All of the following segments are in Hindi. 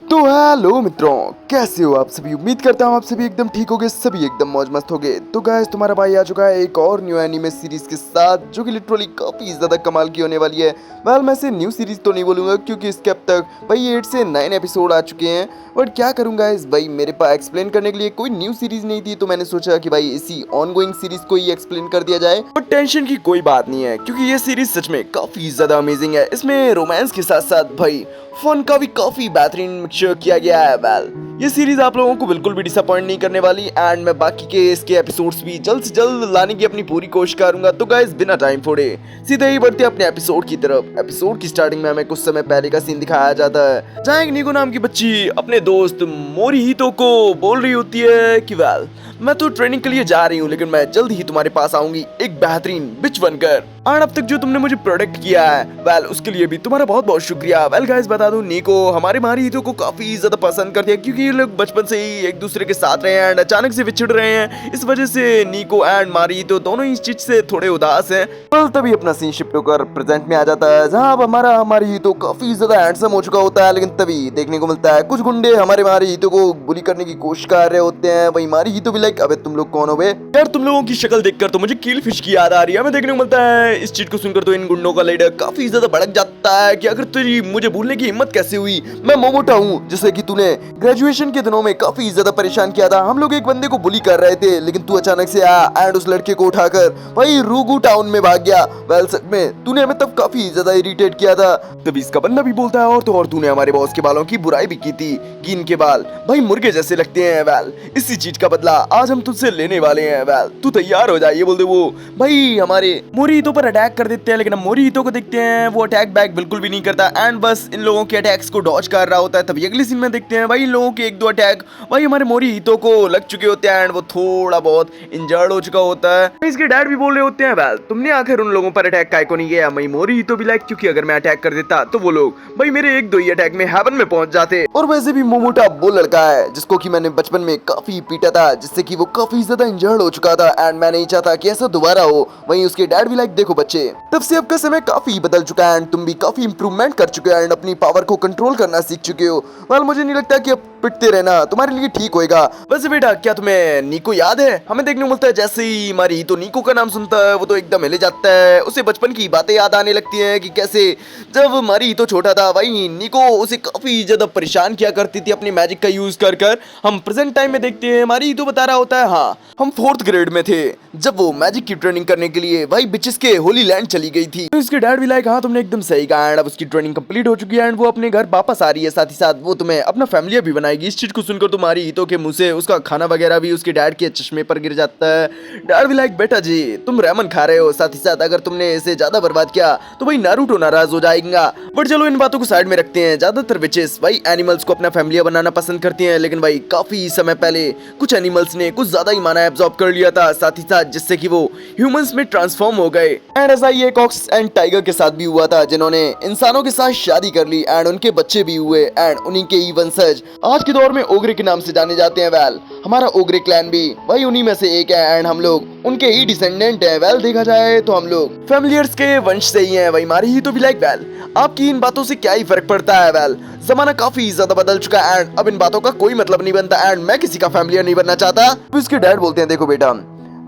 तो हेलो मित्रों, कैसे हो आप सभी। उम्मीद करता हूँ आप सभी एकदम ठीक होगे, सभी एकदम मौज मस्त होगे। तो गाइस, तुम्हारा भाई आ चुका है एक और न्यू एनीमे सीरीज के साथ, जो कि लिटरली काफी ज्यादा कमाल की होने वाली है। वेल, मैं इसे न्यू सीरीज तो नहीं बोलूंगा क्योंकि इसके अब तक भाई 8 से 9 एपिसोड आ चुके हैं। बट क्या करूंगा इस भाई, मेरे पास एक्सप्लेन करने के लिए कोई न्यू सीरीज नहीं थी, तो मैंने सोचा कि भाई इसी ऑनगोइंग सीरीज को ही एक्सप्लेन कर दिया जाए। बट टेंशन की कोई बात नहीं है क्योंकि ये सीरीज सच में काफी ज्यादा अमेजिंग है। इसमें रोमांस के साथ साथ भाई फन का भी काफी बेहतरीन मिक्सचर किया गया है। वेल, ये सीरीज आप लोगों को बिल्कुल भी डिसअपॉइंट नहीं करने वाली एंड मैं बाकी के इसके एपिसोड्स भी जल्द से जल्द लाने की अपनी पूरी कोशिश करूंगा। तो गाइस, बिना टाइम फोड़े सीधे ही बढ़ते अपने एपिसोड की तरफ। एपिसोड की स्टार्टिंग में हमें कुछ समय पहले का सीन दिखाया जाता है, जहाँ एक नीको नाम की बच्ची अपने दोस्त मोरीहितो को बोल रही होती है कि वेल, मैं तो ट्रेनिंग के लिए जा रही हूँ, लेकिन मैं जल्द ही तुम्हारे पास आऊंगी एक बेहतरीन बिच बनकर। और अब तक जो तुमने मुझे प्रोटेक्ट किया है, वेल, उसके लिए भी तुम्हारा बहुत बहुत शुक्रिया। वेल गाइस, बता दूं, नीको हमारे मोरीहितो को काफी ज्यादा पसंद करती है क्योंकि ये लोग बचपन से ही एक दूसरे के साथ रहे हैं एंड अचानक से बिछड़ रहे हैं। इस वजह से नीको एंड मोरीहितो दोनों ही इस चीज से थोड़े उदास हैं। वेल, तभी अपना सीन शिफ्ट होकर प्रेजेंट में आ जाता है, जहाँ अब हमारा मोरीहितो काफी ज्यादा हैंडसम हो चुका होता है। लेकिन तभी देखने को मिलता है कुछ गुंडे हमारे मोरीहितो को बुली करने की कोशिश कर रहे होते हैं। वही मोरीहितो भी लाइक, अबे तुम लोग कौन हो बे? यार, तुम लोगों की शक्ल देखकर तो मुझे किल फिश की याद आ रही है। हमें देखने को मिलता है इस चीज को सुनकर तो इन गुंडों का लीडर काफी ज्यादा भड़क जाता है कि अगर तुझे मुझे भूलने की हिम्मत कैसे हुई, मैं मोमोटा हूँ जिसे कि तूने ग्रेजुएशन के दिनों में काफी ज्यादा परेशान किया था। हम लोग एक बंदे को बुली कर रहे थे, लेकिन तू अचानक से आया एंड उस लड़के को उठाकर भाई रूगू टाउन में भाग गया। वेल, सच में तूने हमें तब काफी ज्यादा इरिटेट किया था। तभी इसका बंदा भी बोलता है, और तो और तूने हमारे बॉस के बालों की बुराई भी की थी कि इनके बाल भाई मुर्गे जैसे लगते हैं। वेल, इसी चीज का बदला आज हम तुझसे लेने वाले हैं। वेल, तू तैयार हो जा। ये बोलते वो भाई हमारे मोरीहितो पर अटैक कर देते हैं, लेकिन हम मोरीहितो को देखते हैं वो अटैक बैक बिल्कुल भी नहीं करता एंड बस इन लोगों के अटैक्स को डॉज कर रहा होता है। तभी अगले सीन में देखते हैं भाई इन लोगों के एक दो अटैक भाई हमारे मोरीहितो को लग चुके होते हैं एंड वो थोड़ा बहुत इंजर्ड हो चुका होता है। इसके डैड भी बोल रहे होते हैं, वेल, तुमने आखिर उन लोगों पर अटैक काय को नहीं किया। मैं मोरीहितो भी लाइक, क्योंकि अगर मैं अटैक कर देता तो वो लोग भाई मेरे एक दो ही अटैक में हेवन में पहुंच जाते। और वैसे भी मोमोटा वो लड़का है जिसको कि मैंने बचपन में काफी पीटा था, जिससे कि वो काफी ज्यादा इंजर्ड हो चुका था एंड मैं नहीं चाहता कि ऐसा दोबारा हो। वहीं उसके डैड भी लाइक, देखो बच्चे, तब से अब का समय काफी बदल चुका है एंड तुम भी काफी इंप्रूवमेंट कर चुके हो एंड अपनी पावर को कंट्रोल करना सीख चुके हो। वेल, मुझे नहीं लगता कि अब पिटते रहना तुम्हारे लिए ठीक होएगा। वैसे बेटा, क्या तुम्हें नीको याद है? हमें देखने को मिलता है जैसे ही मोरीहितो नीको का नाम सुनता है वो तो एकदम हिले जाता है। उसे बचपन की बातें याद आने लगती हैं कि कैसे जब मोरीहितो छोटा था वही नीको उसे काफी ज्यादा परेशान किया करती थी अपनी मैजिक का यूज कर कर। हम प्रेजेंट टाइम में देखते हैं मोरीहितो बता रहा होता है, हाँ, हम 4th ग्रेड में थे जब वो मैजिक की ट्रेनिंग करने के लिए भाई बिचेस के होली लैंड चली गई थी। तो इसके डैड भी लाइक, हाँ, तुमने एकदम सही कहा एंड अब उसकी ट्रेनिंग कंप्लीट हो चुकी है एंड वो अपने घर वापस आ रही है। साथ ही साथ वो तुम्हें अपना फैमिली भी बनाएगी। इस चीज को सुनकर तो मोरीहितो के मुंह से उसका खाना वगैरह भी उसके डैड के चश्मे पर गिर जाता है। डैड भी लाइक, बेटा जी, तुम रेमन खा रहे हो, साथ ही साथ अगर तुमने इसे ज्यादा बर्बाद किया तो भाई नारुतो नाराज हो जाएगा। बट चलो इन बातों को साइड में रखते हैं। ज्यादातर विचेस भाई एनिमल्स को अपना फैमिली बनाना पसंद करती हैं, लेकिन भाई काफी समय पहले कुछ एनिमल्स ने कुछ ज्यादा ही माना एब्जॉर्ब कर लिया था, साथ ही साथ जिससे कि वो ह्यूमंस में ट्रांसफॉर्म हो गए। एंड ऐसा ही एक ऑक्स एंड टाइगर के साथ भी हुआ था, जिन्होंने इंसानों के साथ शादी कर ली एंड उनके बच्चे भी हुए एंड उन्हीं के ही वंशज आज के दौर में ओग्रे के नाम से जाने जाते हैं। वेल, हमारा ओग्रे क्लैन भी भाई उन्हीं में से एक है एंड हम लोग उनके ही डिसेंडेंट है। वेल, देखा जाए तो हम लोग फैमिलियर्स के वंश से ही हैं। वही मोरीहितो भी लाइक, वेल, आपकी इन बातों से क्या ही फर्क पड़ता है। वेल, जमाना काफी ज्यादा बदल चुका है एंड अब इन बातों का कोई मतलब नहीं बनता एंड मैं किसी का फैमिलियर नहीं बनना चाहता। तो इसके डैड बोलते हैं, देखो बेटा,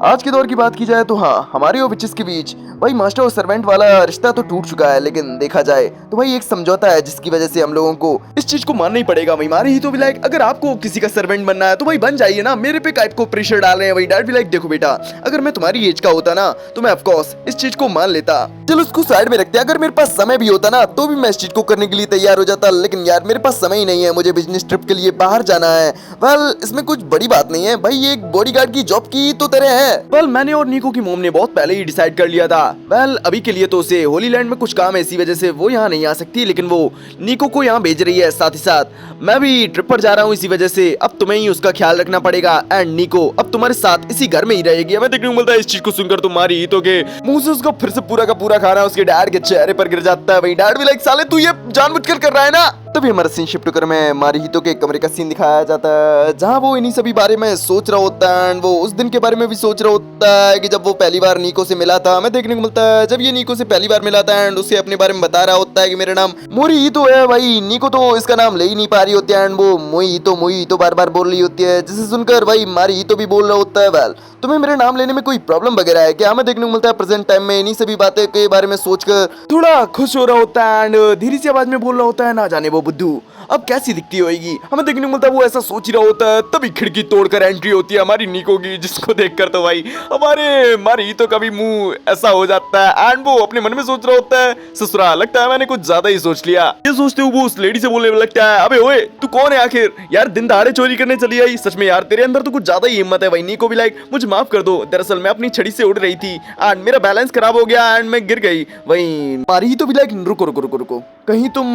आज के दौर की बात की जाए तो हाँ, हमारे और विचेस के बीच भाई मास्टर और सर्वेंट वाला रिश्ता तो टूट चुका है, लेकिन देखा जाए तो भाई एक समझौता है जिसकी वजह से हम लोगों को इस चीज को मानना ही पड़ेगा। वही मोरीहितो भी लाइक, अगर आपको किसी का सर्वेंट बनना है तो भाई बन जाइए ना, मेरे पे काइप को प्रेशर डाल रहे हैं। वही डैड भी लाइक, देखो बेटा, अगर मैं तुम्हारी एज का होता ना तो मैं ऑफकोर्स इस चीज को मान लेता। चलो उसको साइड में रखते हैं। अगर मेरे पास समय भी होता ना तो भी मैं इस चीज को करने के लिए तैयार हो जाता, लेकिन यार मेरे पास समय ही नहीं है, मुझे बिजनेस ट्रिप के लिए बाहर जाना है। वेल, इसमें कुछ बड़ी बात नहीं है भाई, ये एक बॉडीगार्ड की जॉब की तो तरह है। वेल, मैंने और नीको की मोम ने बहुत पहले ही डिसाइड कर लिया था। वेल, अभी के लिए तो उसे होली लैंड में कुछ काम है, इसी वजह से वो यहाँ नहीं आ सकती, लेकिन वो नीको को यहाँ भेज रही है। साथ ही साथ मैं भी ट्रिप पर जा रहा हूँ, इसी वजह से अब तुम्हें ही उसका ख्याल रखना पड़ेगा एंड नीको अब तुम्हारे साथ इसी घर में ही रहेगी। हमें देखने को मिलता है इस चीज को सुनकर तो मोरीहितो के मुंह से उसको फिर से पूरा का पूरा खाना उसके डैड के चेहरे पर गिर जाता है। वही डैड भी लाइक, साले तू ये जानबूझकर कर रहा है ना। तभी हमारा सीन शिफ्ट होकर में मारीहितो के कमरे का सीन दिखाया जाता है, जहाँ वो इन्हीं सभी बारे में सोच रहा होता है। वो उस दिन के बारे में भी सोच रहा होता है कि जब वो पहली बार नीको से मिला था। हमें देखने को मिलता है जब ये नीको से पहली बार मिला था एंड उसे अपने बारे में बता रहा होता है कि मेरा नाम मोरीहितो है। भाई नीको तो इसका नाम ले ही नहीं पा रही होती है एंड वो मोईहितो बार बार बोल रही होती है, जिसे सुनकर भाई मारीहितो भी बोल रहा होता है, वेल तुम्हें मेरे नाम लेने में कोई प्रॉब्लम वगैरह है क्या। हमें देखने को मिलता है प्रेजेंट टाइम में इन्हीं सभी बातें के बारे में सोचकर थोड़ा खुश हो रहा होता है एंड धीरे सी आवाज में बोल रहा होता है, ना जाने वो बुद्धू अब कैसी दिखती होगी। हमें देखने को मिलता है वो ऐसा सोच ही रहा होता है, तभी खिड़की तोड़कर एंट्री होती है हमारी नीको की, जिसको देखकर तो भाई हमारे मारीहितो का भी मुंह ऐसा हो जाता है एंड वो अपने मन में सोच रहा होता है, ससुरा लगता है मैंने कुछ ज्यादा ही सोच लिया। ये सोचते हुए वो उस लेडी से बोलने लगता है, अबे ओए तू कौन है आखिर यार, दिन दहाड़े चोरी करने चली आई, सच में यार तेरे अंदर तो कुछ ज्यादा ही हिम्मत है। भाई नीको भी लाइक मुझे माफ कर दो, दरअसल मैं अपनी छड़ी से उड़ रही थी एंड मेरा बैलेंस खराब हो गया एंड मैं गिर गई। वही मारीहितो भी लाइक रुको रुको रुको रुको, कहीं तुम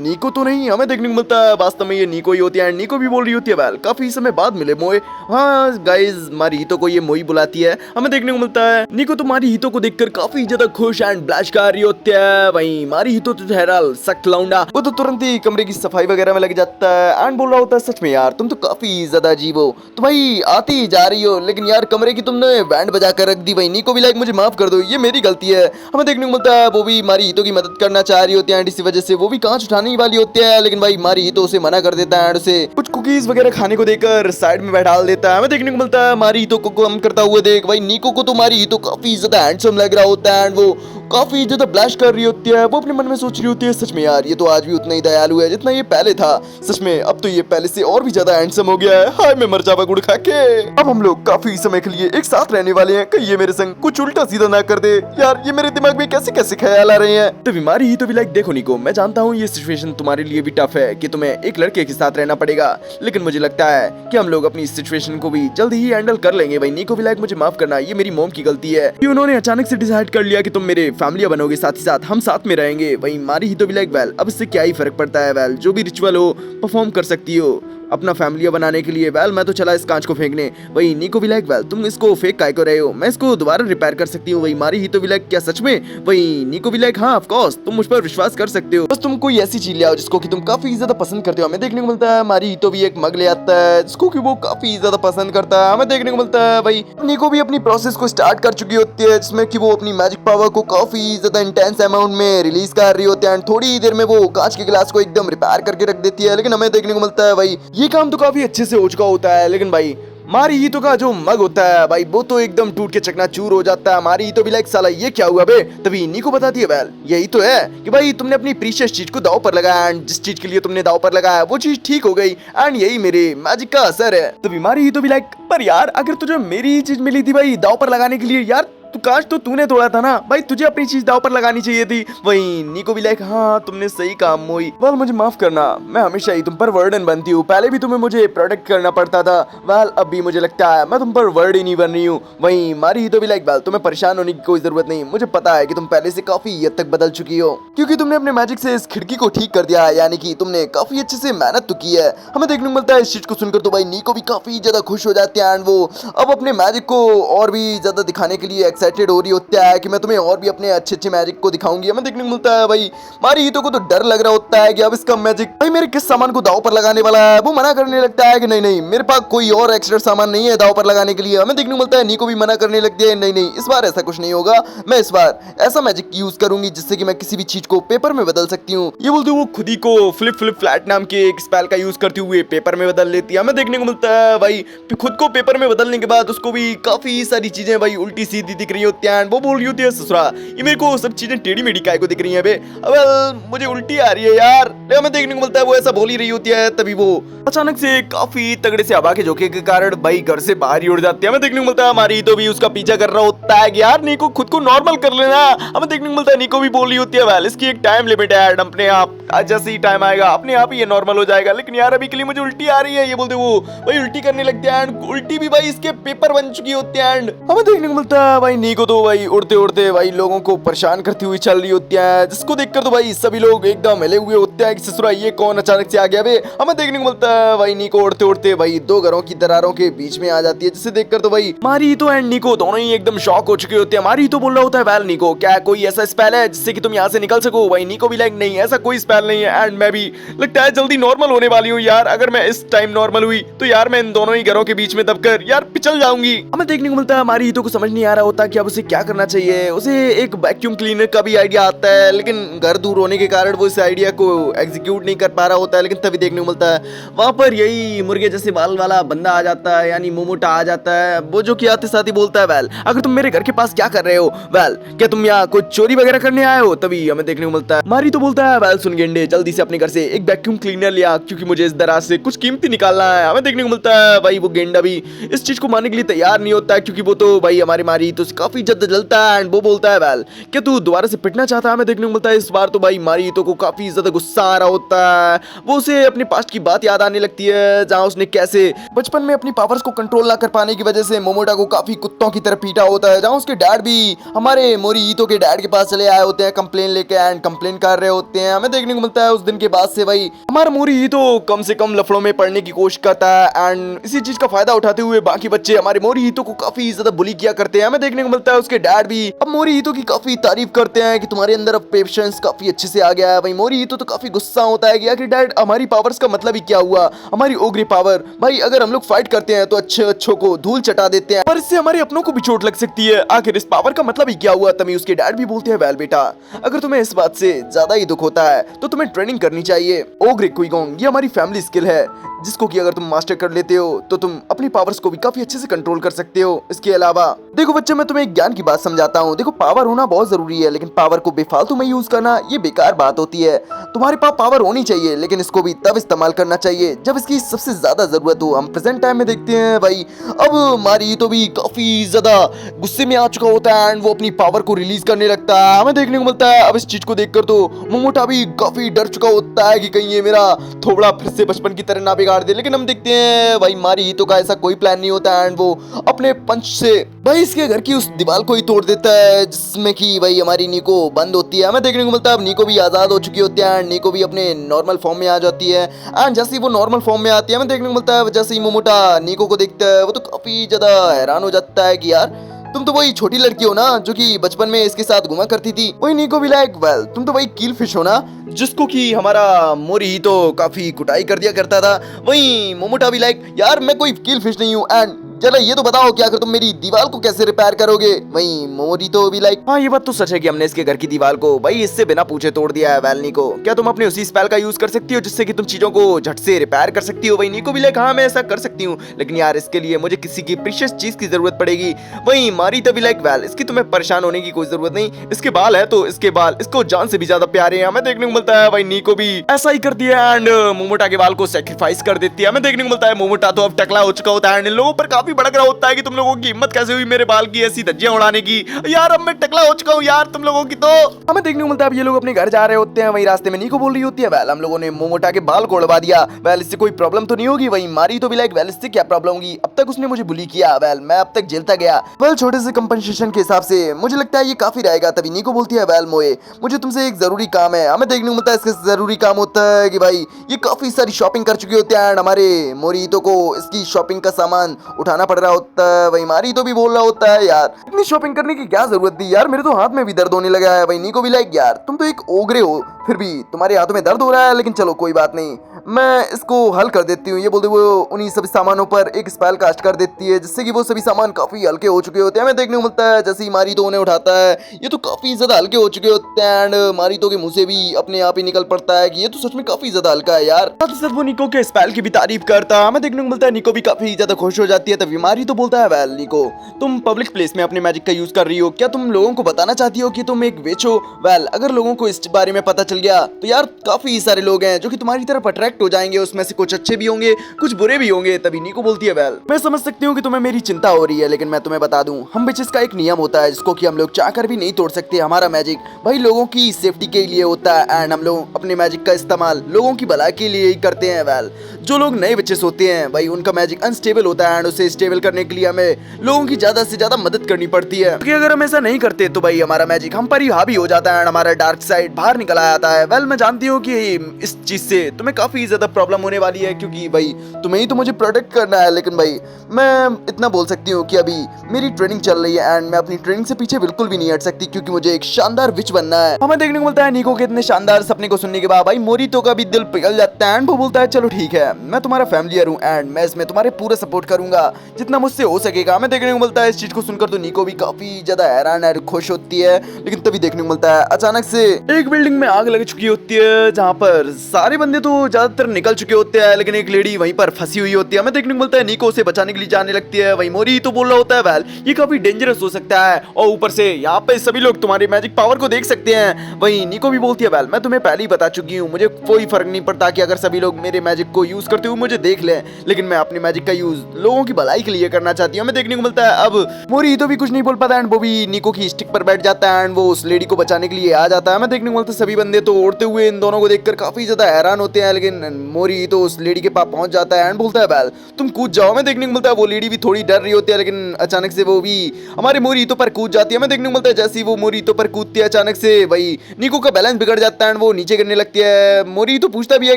नीको तो नहीं। हमें देखने को मिलता है वास्तव में ये नीको ही होती है एंड नीको भी बोल रही होती है, वेल काफी समय बाद मिले मोए। हाँ गाइस मारीहितो को ये मोई बुलाती है। हमें देखने को मिलता है नीको तो मारीहितो को देखकर काफी ज्यादा खुश एंड ब्लश कर रही होती है। वही मारीहितो तो ठहरा सख्त लौंडा, वो तो तुरंत ही कमरे की सफाई वगैरह में लग जाता है एंड बोल रहा होता है, सच में यार तुम तो काफी ज्यादा अजीब हो, तो भाई आती जा रही हो लेकिन यार कमरे की तुमने बैंड बजा कर रख दी। भाई नीको भी लाइक मुझे माफ कर दो, ये मेरी गलती है। हमें देखने को मिलता है वो भी मारीहितो की मदद करना चाह रही होती है एंड इसी वजह से वो भी कांच उठाने वाली होती है, लेकिन भाई मारीहितो उसे मना कर देता है एंड उसे कुछ कुकीज वगैरह खाने को देकर साइड में बैठा देता है। हमें देखने को मिलता है मारीहितो को कम करता हुआ देख भाई नीको को तो मारीहितो काफी ज्यादा हैंडसम लग रहा होता है एंड वो काफी ज्यादा ब्लश कर रही होती है। वो अपने मन में सोच रही होती है, सच में यार ये तो आज भी उतना ही दयालु है जितना ये पहले था, सच में अब तो ये पहले से और भी ज्यादा हैंडसम हो गया है। हाय मैं मर जावा गुड़ खा के। अब हम लोग काफी समय के लिए एक साथ रहने वाले हैं, कहीं ये मेरे संग कुछ उल्टा सीधा ना कर दे यार, ये मेरे दिमाग में कैसे कैसे ख्याल आ रहे हैं। तो बीमारी ही तो भी लाइक देखो नीको, मैं जानता हूँ ये सिचुएशन तुम्हारे लिए भी टफ है कि तुम्हें एक लड़के के साथ रहना पड़ेगा, लेकिन मुझे लगता है कि हम लोग अपनी सिचुएशन को भी जल्दी ही हैंडल कर लेंगे। भाई नीको भी लाइक मुझे माफ करना, ये मेरी मॉम की गलती है कि उन्होंने अचानक से डिसाइड कर लिया कि तुम मेरे फैमिली बनोगे, साथ ही साथ हम साथ में रहेंगे। वही मारी ही तो भी लाइक वेल अब इससे क्या ही फर्क पड़ता है, वेल जो भी रिचुअल हो परफॉर्म कर सकती हो अपना फैमिली बनाने के लिए। वेल मैं तो चला इस कांच को फेंकने। वही नीको भी लाइक वेल तुम इसको फेंक काय को रहे हो, मैं इसको दोबारा रिपेयर कर सकती हूँ। वही मारी ही तो भी लाइक क्या सच में। वही नीको भी लाइक हाँ ऑफ कोर्स तुम मुझ पर विश्वास कर सकते हो, बस तुम कोई ऐसी चीज ले आओ जिसको कि तुम काफी ज्यादा पसंद करते हो। हमें देखने को मिलता है मारी ही तो भी एक मग ले आता है जिसको कि वो काफी ज्यादा पसंद करता है। हमें देखने को मिलता है भाई नीको भी अपनी प्रोसेस को स्टार्ट कर चुकी होती है, जिसमें कि वो अपनी मैजिक पावर को काफी ज्यादा इंटेंस अमाउंट में रिलीज कर रही होती है एंड थोड़ी देर में वो कांच के गिलास को एकदम रिपेयर करके रख देती है। लेकिन हमें देखने को मिलता है भाई ये काम तो काफी अच्छे से हो चुका होता है, लेकिन भाई मारीहितो का जो मग होता है भाई वो तो एकदम टूट के चकनाचूर हो जाता है। मारीहितो भी लाइक साला ये क्या हुआ बे, तभी नीको बताती है वेल यही तो है कि भाई तुमने अपनी प्रीशियस चीज को दांव पर लगाया एंड जिस चीज के लिए तुमने दांव पर लगाया वो चीज ठीक हो गई एंड यही मेरे मैजिक का असर है। तभी मारीहितो भी लाइक पर यार अगर तुझे मेरी चीज मिली थी भाई दांव पर लगाने के लिए, यार तू काश तो तूने तोड़ा था ना भाई, तुझे अपनी चीज दांव पर लगानी चाहिए थी। वही नीको भी लाइक हाँ तुमने सही काम मोई, वेल मुझे माफ करना, मैं हमेशा ही तुम पर वर्डन बनती हूँ, पहले भी तुम्हें मुझे प्रोटेक्ट करना पड़ता था, वेल अब भी मुझे लगता है मैं तुम पर वर्ड ही नहीं बन रही हूँ। वही मारी तो भी लाइक वेल तुम्हें परेशान होने की कोई जरूरत नहीं, मुझे पता है कि तुम पहले से काफी हद तक बदल चुकी हो क्योंकि तुमने अपने मैजिक से इस खिड़की को ठीक कर दिया है, यानी कि तुमने काफी अच्छे से मेहनत तो की है। हमें देखने को मिलता है इस चीज को सुनकर तो भाई नीको भी काफी ज्यादा खुश हो जाती है एंड वो अब अपने मैजिक को और भी ज्यादा दिखाने के लिए एक्साइटेड हो रही होती है कि मैं तुम्हें और भी अपने अच्छे अच्छे मैजिक को दिखाऊंगी। हमें देखने को मिलता है भाई मारीहितो को तो डर लग रहा होता है कि अब इसका मैजिक भाई मेरे किस सामान को दांव पर लगाने वाला है। वो मना करने लगता है कि नहीं नहीं मेरे पास कोई और एक्स्ट्रा सामान नहीं है दांव पर लगाने के लिए। हमें देखने को मिलता है नीको भी मना करने लगती है, नहीं नहीं इस बार ऐसा कुछ नहीं होगा, मैं इस बार ऐसा मैजिक यूज करूंगी जिससे कि मैं किसी भी चीज को पेपर में बदल सकती हूँ। ये बोलते वो खुद ही को फ्लिप फ्लिप फ्लैट नाम के एक स्पेल का यूज करते हुए पेपर में बदल लेती है। हमें देखने को मिलता है भाई खुद को पेपर में बदलने के बाद उसको भी काफी सारी चीजें भाई उल्टी सीधी दिख रही होती है। वो बोल रही होती है ससुरा ये मेरे को सब चीजें टेढ़ी मेढ़ी काय को दिख रही है बे, अब मुझे उल्टी आ रही है यार। हमें देखने को मिलता है वो ऐसा बोल ही रही होती है, तभी वो अचानक से काफी तगड़े से हवा के झोंके के कारण भाई घर से बाहर ही उड़ जाती है। हमें देखने को मिलता है हमारी तो भी उसका पीछा कर रहा होता है कि यार नीको खुद को नॉर्मल कर लेना। हमें देखने को मिलता है नीको भी बोल रही होती है वेल इसकी एक टाइम लिमिट है, अपने आप जैसे ही टाइम आएगा अपने आप ही ये नॉर्मल हो जाएगा, लेकिन यार अभी के लिए मुझे उल्टी आ रही है। ये बोलते वो भाई उल्टी करने लगते हैं एंड उल्टी भी भाई इसके पेपर बन चुकी होती है एंड हमें देखने को मिलता है भाई नीको तो भाई उड़ते उड़ते भाई लोगों को परेशान करती हुई चल रही होती है, जिसको देखकर तो भाई सभी लोग एकदम हिले हुए होते हैं कि ससुरा ये कौन अचानक से आ गया बे। हमें देखने को मिलता है भाई नीको उड़ते उड़ते भाई दो घरों की दरारों के बीच में आ जाती है, जिसे देखकर तो भाई मारीहितो एंड नीको दोनों ही एकदम शॉक हो चुके होते हैं। मारीहितो बोल रहा होता है वेल नीको क्या कोई ऐसा स्पेल है जिससे कि तुम यहाँ से निकल सको। भाई नीको भी लाइक नहीं ऐसा कोई स्पेल स्पेल नहीं है एंड मैं भी लगता है जल्दी नॉर्मल होने वाली हूँ यार। अगर मैं इस टाइम नॉर्मल हुई तो यार मैं इन दोनों ही घरों के बीच में दबकर यार पिछल जाऊंगी। हमें देखने को मिलता है हमारी हीतो को समझ नहीं आ रहा होता कि अब उसे क्या करना चाहिए। उसे एक वैक्यूम क्लीनर का भी आइडिया आता है, लेकिन घर दूर होने के कारण वो इस आइडिया को एग्जीक्यूट नहीं कर पा रहा होता है। लेकिन तभी देखने को मिलता है वहां पर यही मुर्गे जैसे बाल वाला बंदा आ जाता है, यानी मोमोटा आ जाता है। वो जो कि आते साथ ही बोलता है वेल अगर तुम मेरे घर के पास क्या कर रहे हो, वेल क्या तुम यहाँ कोई चोरी वगैरह करने आए हो। तभी हमें देखने को मिलता है मारी तो बोलता है वेल सुन गेंडे जल्दी से अपने घर से एक वैक्यूम क्लीनर लिया, क्योंकि मुझे इस दराज से कुछ कीमती निकालना है। हमें देखने को मिलता है भाई वो गेंडा भी इस चीज को मानने के लिए तैयार नहीं होता है, क्योंकि वो तो भाई हमारी मारी तो काफी जल्द जलता है। एंड वो बोलता है वेल क्या तू दोबारा से पिटना चाहता है। हमें देखने को मिलता है इस बार तो भाई मारी तो को काफी ज्यादा गुस्सा आ रहा होता है। वो उसे अपने पास्ट की बात याद आने लगती है, जहां उसने कैसे बचपन में अपनी पावर्स को कंट्रोल ना कर पाने की वजह से मोमोटा को काफी कुत्तों की तरह पीटा होता है। जहां उसके डैड भी हमारे मोरीतो के डैड के पास चले आए होते हैं कंप्लेन लेके एंड कंप्लेन कर रहे होते हैं। हमें देखने को मिलता है उस दिन के बाद से भाई हमारा मोरीतो कम से कम लफड़ों में पड़ने की कोशिश करता है एंड इसी चीज का फायदा उठाते हुए बाकी बच्चे हमारे मोरीतो को काफी ज्यादा बुली किया करते हैं। हमें देखने को मिलता है उसके डैड भी अब मोरीतो की काफी तारीफ करते हैं कि तुम्हारे अंदर अब पेशेंस काफी अच्छे से आ गया है। भाई मोरीतो तो काफी गुस्सा होता है कि आखिर डैड हमारी पावर्स का मतलब ही क्या हुआ, हमारी ओग्री पावर। भाई अगर हम लोग फाइट करते हैं तो अच्छों को धूल चटा देते हैं, पर इससे हमारे अपनों को भी चोट लग सकती है। आखिर इस पावर का मतलब ही क्या हुआ। तभी उसके डैड भी बोलते हैं वेल बेटा अगर तुम्हें इस बात से ज्यादा ही दुख होता है तो तुम्हें ट्रेनिंग करनी चाहिए। ओग्रे क्विगोंग ये हमारी फैमिली स्किल है जिसको कि अगर तुम मास्टर कर लेते हो तो तुम अपनी पावर्स को भी काफी अच्छे से कंट्रोल कर सकते हो। इसके अलावा देखो बच्चे मैं तुम्हें एक ज्ञान की बात समझाता हूँ। देखो पावर होना बहुत जरूरी है, लेकिन पावर को बेफालतू में यूज करना ये बेकार बात होती है। तुम्हारे पास पावर होनी चाहिए, लेकिन इसको भी तब इस्तेमाल करना चाहिए जब इसकी सबसे ज्यादा जरूरत हो। हम प्रेजेंट टाइम में देखते हैं भाई अब मारी तो भी काफी ज्यादा गुस्से में आ चुका होता है एंड वो अपनी पावर को रिलीज करने लगता है। हमें देखने को मिलता है अब इस चीज को देखकर तो मोमोटा भी काफी डर चुका होता है कि कहीं ये मेरा थोबड़ा फिर से बचपन की तरह ना बिगाड़ दे। लेकिन हम देखते हैं भाई मारी तो का ऐसा कोई प्लान नहीं होता एंड वो अपने पंच से भाई इसके घर की उस दीवार को ही तोड़ देता है जिसमें कि भाई हमारी नीको बंद होती है। हमें देखने को मिलता है अब नीको भी आजाद हो चुकी होती है एंड नीको भी अपने नॉर्मल फॉर्म में आ जाती है। एंड जैसे ही वो नॉर्मल फॉर्म में आती है हमें देखने को मिलता है जैसे ही मोमोटा नीको को देखता है वो तो काफी ज्यादा हैरान हो जाता है कि यार तुम तो वही छोटी लड़की हो ना जो कि बचपन में इसके साथ घुमा करती थी। वही नीको भी लाइक वेल तुम तो वही कील फिश हो ना जिसको कि हमारा मोरी तो काफी कुटाई कर दिया करता था। वही मोमोटा भी लाइक यार मैं कोई कील फिश नहीं हूँ एंड चलो ये तो बताओ कि आखिर तुम मेरी दीवार को कैसे रिपेयर करोगे। वही मोरी तो भी लाइक हाँ ये बात तो सच है कि हमने इसके घर की दीवार को भाई इससे बिना पूछे तोड़ दिया है। वेल नीको क्या तुम अपने उसी स्पेल का यूज कर सकती हो जिससे कि तुम चीजों को झट से रिपेयर कर सकती हो। वही नीको भी लाइक हाँ मैं ऐसा कर सकती हूँ, लेकिन यार इसके लिए मुझे किसी की प्रीशियस चीज की जरूरत पड़ेगी। वही मारी तभी लाइक वेल इसकी तुम्हें परेशान होने की कोई जरूरत नहीं, इसके बाल है तो इसके बाल इसको जान से भी ज्यादा प्यारे हैं। हमें देखने को मिलता है भाई नीको भी ऐसा ही करती है एंड मोमोटा के बाल को सेक्रीफाइस कर देती है। हमें देखने को मिलता है मोमोटा तो अब टकला हो चुका होता है एंड इन लोगों पर काफी भड़क रहा होता है कि तुम लोगों की हिम्मत कैसे हुई मेरे बाल की ऐसी धज्जियां उड़ाने की। यार अब मैं टकला हो चुका हूँ यार तुम लोगों की। तो हमें देखने को मिलता है अब ये लोग अपने घर जा रहे होते हैं। वही रास्ते में नीको बोल रही होती है वेल हम लोगों ने मोमोटा के बाल को उड़वा दिया, वेल इससे कोई प्रॉब्लम तो नहीं होगी। वही मारी तो भी लाइक वेल इससे क्या प्रॉब्लम होगी, अब तक उसने मुझे बुली किया, वेल मैं अब तक जेलता गया। वेल छोटे से कंपनसेशन के हिसाब से मुझे लगता है ये काफी रहेगा। तभी नीको बोलती है वेल मोए मुझे तुमसे एक जरूरी काम है। हमें देखने को मिलता है इसका जरूरी काम होता है कि भाई ये काफी सारी शॉपिंग कर चुकी होती है एंड हमारे मोरीतो को इसकी शॉपिंग का सामान उठाना पड़ रहा होता है। वही मारी तो भी बोल रहा होता है यार इतनी शॉपिंग करने की क्या जरूरत थी यार, मेरे तो हाथ में भी दर्द होने लगा है। वही नीको भी लाइक यार तुम तो एक ओगरे हो फिर भी तुम्हारे हाथों में दर्द हो रहा है, लेकिन चलो कोई बात नहीं मैं इसको हल कर देती हूँ। ये बोलते वो उन्हीं सभी सामानों पर एक स्पेल कास्ट कर देती है जिससे कि वो सभी सामान काफी हल्के हो चुके होते हैं। हमें देखने को मिलता है जैसे ही मारी तो उन्हें उठाता है ये तो काफी ज्यादा हल्के हो चुके होते हैं एंड मारी तो के मुंह से भी अपने आप ही निकल पड़ता है कि ये तो सच में काफी ज्यादा हल्का है यार। साथ ही साथ वो निको के स्पेल की भी तारीफ करता है। हमें देखने को मिलता है निको भी काफी ज्यादा खुश हो जाती है। तभी मारी तो बोलता है वेल निको तुम पब्लिक प्लेस में अपने मैजिक का यूज कर रही हो, क्या तुम लोगों को बताना चाहती हो कि तुम एक वेच हो। वेल अगर लोगों को इस बारे में पता चल गया तो यार काफी सारे लोग हैं जो कि तुम्हारी तरफ अट्रैक्ट हो जाएंगे, उसमें से कुछ अच्छे भी होंगे कुछ बुरे भी होंगे। तभी नीको बोलती है वेल मैं समझ सकती हूँ कि तुम्हें मेरी चिंता हो रही है, लेकिन मैं तुम्हें बता दूं हम बिचेस का एक नियम होता है जिसको कि हम लोग चाहकर भी नहीं तोड़ सकते। हमारा मैजिक भाई लोगों की सेफ्टी के लिए होता है एंड हम लोग अपने मैजिक का इस्तेमाल लोगों की भलाई के लिए ही करते हैं। वेल जो लोग नए बच्चे होते हैं भाई उनका मैजिक अनस्टेबल होता है एंड उसे स्टेबल करने के लिए हमें लोगों की ज्यादा से ज्यादा मदद करनी पड़ती है, क्योंकि अगर हम ऐसा नहीं करते तो भाई हमारा मैजिक हम पर ही हावी हो जाता है और हमारा डार्क साइड बाहर निकल आता है। वेल मैं जानती हूँ कि इस चीज से तुम्हें काफी ज्यादा प्रॉब्लम होने वाली है, क्योंकि भाई तुम्हें ही तो मुझे प्रोटेक्ट करना है। लेकिन भाई मैं इतना बोल सकती हूँ कि अभी मेरी ट्रेनिंग चल रही है एंड मैं अपनी ट्रेनिंग से पीछे बिल्कुल भी नहीं हट सकती, क्योंकि मुझे एक शानदार विच बनना है। हमें देखने को मिलता है निको के इतने शानदार सपने को सुनने के बाद भाई मोरितो का भी दिल पिघल जाता है एंड वो बोलता है चलो ठीक है, मैं तुम्हारा फैमिलियर हूँ एंड मैं इसमें तुम्हारे पूरा सपोर्ट करूंगा जितना मुझसे हो सकेगा। हमें देखने को मिलता है इस चीज को सुनकर तो निको भी काफी ज्यादा हैरान और खुश होती है, लेकिन तभी देखने को मिलता है अचानक से एक बिल्डिंग में आग लग चुकी होती है, जहाँ पर सारे बंदे तो ज्यादातर निकल चुके होते हैं, लेकिन एक लेडी वहीं पर फंसी हुई होती है। हमें देखने को मिलता है निको उसे बचाने के लिए जाने लगती है। वही मोरी तो बोल रहा होता है वेल ये काफी डेंजरस हो सकता है और ऊपर से यहाँ पे सभी लोग तुम्हारे मैजिक पावर को देख सकते हैं। वही निको भी बोलती है वेल मैं तुम्हें पहले ही बता चुकी हूँ, मुझे कोई फर्क नहीं पड़ता कि अगर सभी लोग मेरे मैजिक को यूज करते हुए मुझे देख लें, लेकिन मैं अपने मैजिक का यूज लोगों की भलाई के लिए करना चाहती हूँ। हमें देखने को मिलता है अब मोरी तो भी कुछ नहीं बोल पाता एंड वो भी निको की स्टिक पर बैठ जाता है एंड वो उस लेडी को बचाने के लिए आ जाता है। हमें देखने को मिलता है सभी बंदे तो उड़ते हुए इन दोनों को देखकर काफी ज्यादा हैरान होते हैं, लेकिन मोरी तो उस लेडी के पास पहुंच जाता है एंड बोलता है वेल तुम कूद जाओ। हमें देखने को मिलता है वो लेडी भी थोड़ी डर रही होती है, लेकिन अचानक से वो भी हमारे मोरीतो पर कूद जाती है। हमें देखने को मिलता है जैसे ही वो मोरीतो पर कूदती है अचानक से वही निको का बैलेंस बिगड़ जाता है एंड वो नीचे गिरने लगती है। मोरीतो पूछता भी है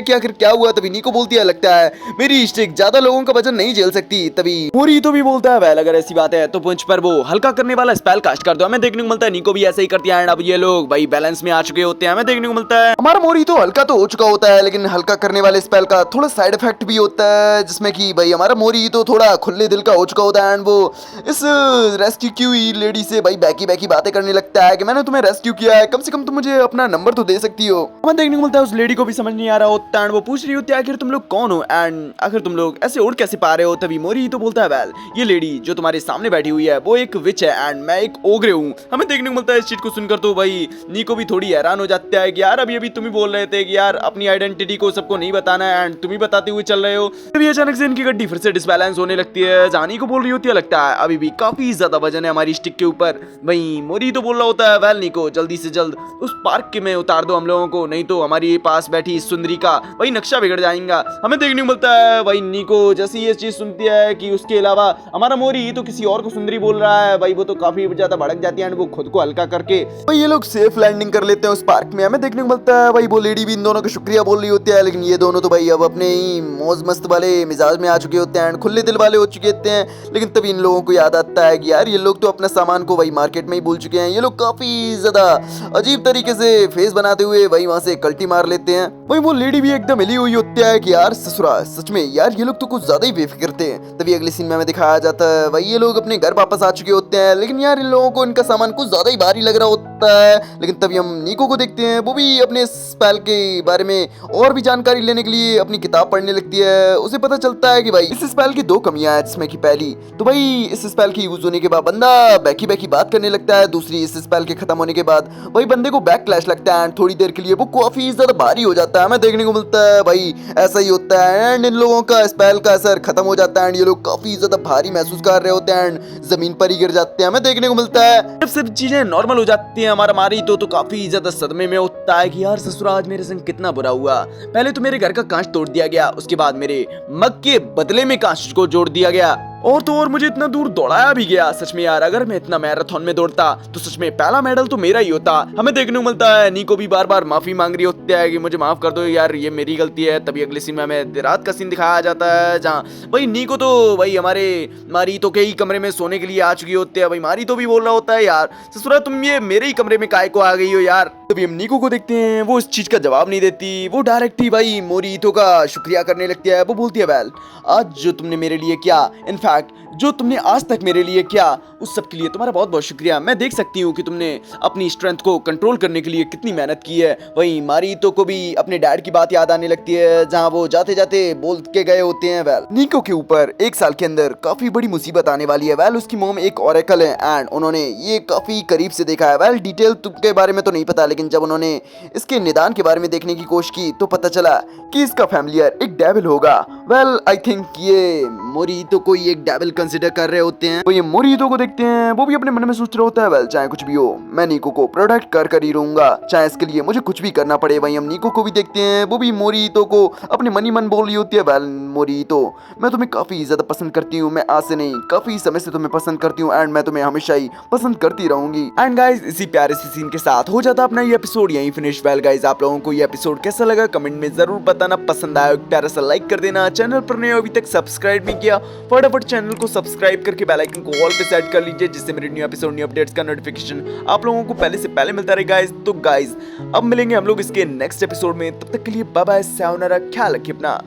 कि आखिर क्या हुआ, तभी निको बोलती है लगता है मेरी स्टिक ज्यादा लोगों का वजन नहीं झेल सकती। तभी मोरीतो भी बोलता है वेल अगर ऐसी बात है तो पुंछ पर वो हल्का करने वाला स्पेल कास्ट कर दो। हमें देखने को मिलता है निको भी ऐसा ही करती है एंड अब ये लोग भाई बैलेंस में आ चुके होते हैं। हमें देखने को मिलता है हमारा मोरीतो हल्का तो हो चुका होता है, लेकिन हल्का करने वाले स्पेल का थोड़ा साइड इफेक्ट भी होता है, जिसमें कि भाई हमारा मोरीतो थोड़ा खुले दिल का हो चुका होता है एंड वो इस रेस्क्यू की हुई लेडी से भाई बैकी बैकी बातें करने लगता है कि मैंने तुम्हें रेस्क्यू किया है, कम से कम तुम मुझे अपना नंबर तो दे सकती हो। हमें देखने को मिलता है उस लेडी को भी समझ नहीं आ रहा होता एंड वो पूछ रही होती है आखिर तुम लोग कौन हो एंड आखिर तुम लोग ऐसे उड़ कैसे पा रहे हो। तभी मोरीतो बोलता है वेल ये लेडी जो तुम्हारे सामने बैठी हुई है वो एक विच है एंड मैं एक ओग्रे हूँ। हमें देखने को मिलता है इस चीज को सुनकर तो भाई निको भी थोड़ी हैरान हो जाता है कि यार अभी तुम ही बोल रहे थे कि यार अपनी आइडेंटिटी को सबको नहीं बताना है एंड तुम ही बताते हुए चल रहे हो। तभी अचानक से इनकी गड्डी फिर से डिसबैलेंस होने लगती है। जानी को बोल रही होती है लगता है अभी भी काफी ज्यादा वजन है हमारी स्टिक के ऊपर। वही मोरी तो बोल रहा होता है वेल निको जल्दी से जल्द उस पार्क के में उतार दो हम लोगों को, नहीं तो हमारी पास बैठी इस सुंदरी का वही नक्शा बिगड़ जाएगा। हमें देखने को मिलता है वही निको जैसे ये चीज सुनती है कि उसके अलावा हमारा मोरी तो किसी और को सुंदरी बोल रहा है, भाई वो तो काफी ज्यादा भड़क जाती है एंड वो खुद को हल्का करके भाई ये लोग सेफ लैंडिंग कर लेते हैं उस पार्क में। हमें देखने को मिलता है भाई वो लेडी भी इन दोनों का शुक्रिया बोल रही होती है, लेकिन ये दोनों तो भाई अब अपने ही मौज मस्त वाले मिजाज में आ चुके होते हैं, खुले दिल वाले हो चुके होते हैं। लेकिन तभी इन लोगों को याद आता है कि यार ये लोग तो अपना सामान को वही मार्केट में ही भूल चुके हैं। ये लोग काफी ज्यादा अजीब तरीके से फेस बनाते हुए वही वहां से कल्टी मार लेते हैं। वही वो लेडी भी एकदम हिली हुई होती है कि यार ससुरा सच में यार ये लोग तो कुछ ज्यादा ही बेफिक्र थे। तभी अगले सीन में हमें दिखाया जाता है वही ये लोग अपने घर वापस आ चुके होते हैं, लेकिन यार इन लोगों को इनका सामान कुछ ज्यादा ही भारी लग रहा होता है। लेकिन तभी हम निको को देखते हैं, वो भी अपने स्पेल के बारे में और भी जानकारी लेने के लिए अपनी किताब पढ़ने लगती है। उसे पता चलता है कि भाई इस स्पेल की दो कमियां हैं, जिसमें कि पहली तो भाई इस स्पेल के यूज होने के बाद बंदा बैकी बैकी बात करने लगता है, दूसरी इस स्पेल के खत्म होने के बाद भाई बंदे को बैक क्लैश लगता है एंड थोड़ी देर के लिए वो काफी ज्यादा भारी हो जाता है। हमें देखने को मिलता है भाई ऐसा ही होता है एंड इन लोगों का स्पेल का असर खत्म हो जाता है एंड ये लोग काफी ज्यादा भारी महसूस कर रहे होते हैं एंड जमीन पर ही गिर जाते हैं। हमें देखने को मिलता है जब सब चीजें नॉर्मल हो जाती हैं हमारा मारी तो काफी ज्यादा सदमे में होता है कि यार ससुरा आज मेरे संग कितना बुरा हुआ। पहले तो मेरे घर का कांच तोड़ दिया गया, उसके बाद मेरे मग के बदले में कांच को जोड़ दिया गया और तो और मुझे इतना दूर दौड़ाया भी गया। सच में यार अगर मैं इतना मैराथन में दौड़ता तो सच में पहला मेडल तो मेरा ही होता। हमें देखने को मिलता है निको भी बार बार माफी मांग रही होती है कि मुझे माफ कर दो यार ये मेरी गलती है। तभी अगले सीन में हमें रात का सीन दिखाया जाता है जहाँ भाई निको तो भाई हमारे मारी तो के ही कमरे में सोने के लिए आ चुकी होती है। भाई मारी तो भी बोल रहा होता है यार ससुरा तुम ये मेरे ही कमरे में काय को आ गई हो यार। तभी हम निको को देखते हैं वो इस चीज का जवाब नहीं देती, वो डायरेक्ट ही भाई मोरीतो का शुक्रिया करने लगती है। वो बोलती है वेल आज जो तुमने मेरे लिए किया, इनफैक्ट जो तुमने आज तक मेरे लिए किया उस सब के लिए तुम्हारा बहुत बहुत शुक्रिया। मैं देख सकती हूँ कि तुमने अपनी स्ट्रेंथ को कंट्रोल करने के लिए कितनी मेहनत की है। वहीं मारीतो को भी अपने डैड की बात याद आने लगती है जहाँ वो जाते जाते बोल के गए होते हैं वेल निको के ऊपर 1 साल के अंदर काफी बड़ी मुसीबत आने वाली है। वेल उसकी मॉम एक ओरेकल है एंड उन्होंने ये काफी करीब से देखा है। वेल डिटेल के बारे में तो नहीं पता, लेकिन जब उन्होंने इसके निदान के बारे में देखने की कोशिश की तो पता चला कि इसका फैमिलियर एक डेविल होगा। वेल आई थिंक ये मोरीतो को एक डेविल कंसिडर कर रहे होते हैं। तो ये मोरितो को देखते हैं, वो भी अपने मन में सोच रहा होता है वेल चाहे कुछ भी हो मैं नीको को प्रोटेक्ट कर ही रहूंगा, चाहे इसके लिए मुझे कुछ भी करना पड़े। वहीं हम नीको को भी देखते हैं, वो भी मोरितो को अपने मन ही मन बोल रही होती है वेल मोरितो मैं तुम्हें काफी ज्यादा पसंद करती हूँ, मैं आज से नहीं काफी समय से तुम्हें पसंद करती हूँ एंड मैं तुम्हें हमेशा ही पसंद करती रहूंगी। एंड गाइस इसी प्यारे से सीन के साथ हो जाता अपना ये एपिसोड यहीं फिनिश। वेल गाइस आप लोगों को ये एपिसोड कैसा लगा कमेंट में जरूर बताना, पसंद आया एक प्यारा सा लाइक कर देना, चैनल पर नए हो अभी तक सब्सक्राइब नहीं किया फटाफट चैनल को सब्सक्राइब करके बेल आइकन को ऑल पे सेट कर लीजिए, जिससे मेरे न्यू एपिसोड न्यू अपडेट्स का नोटिफिकेशन आप लोगों को पहले से पहले मिलता रहे गाइस। तो गाइस अब मिलेंगे हम लोग इसके नेक्स्ट एपिसोड में, तब तक के लिए बाय बाय, सायोनारा, ख्याल रखिए अपना।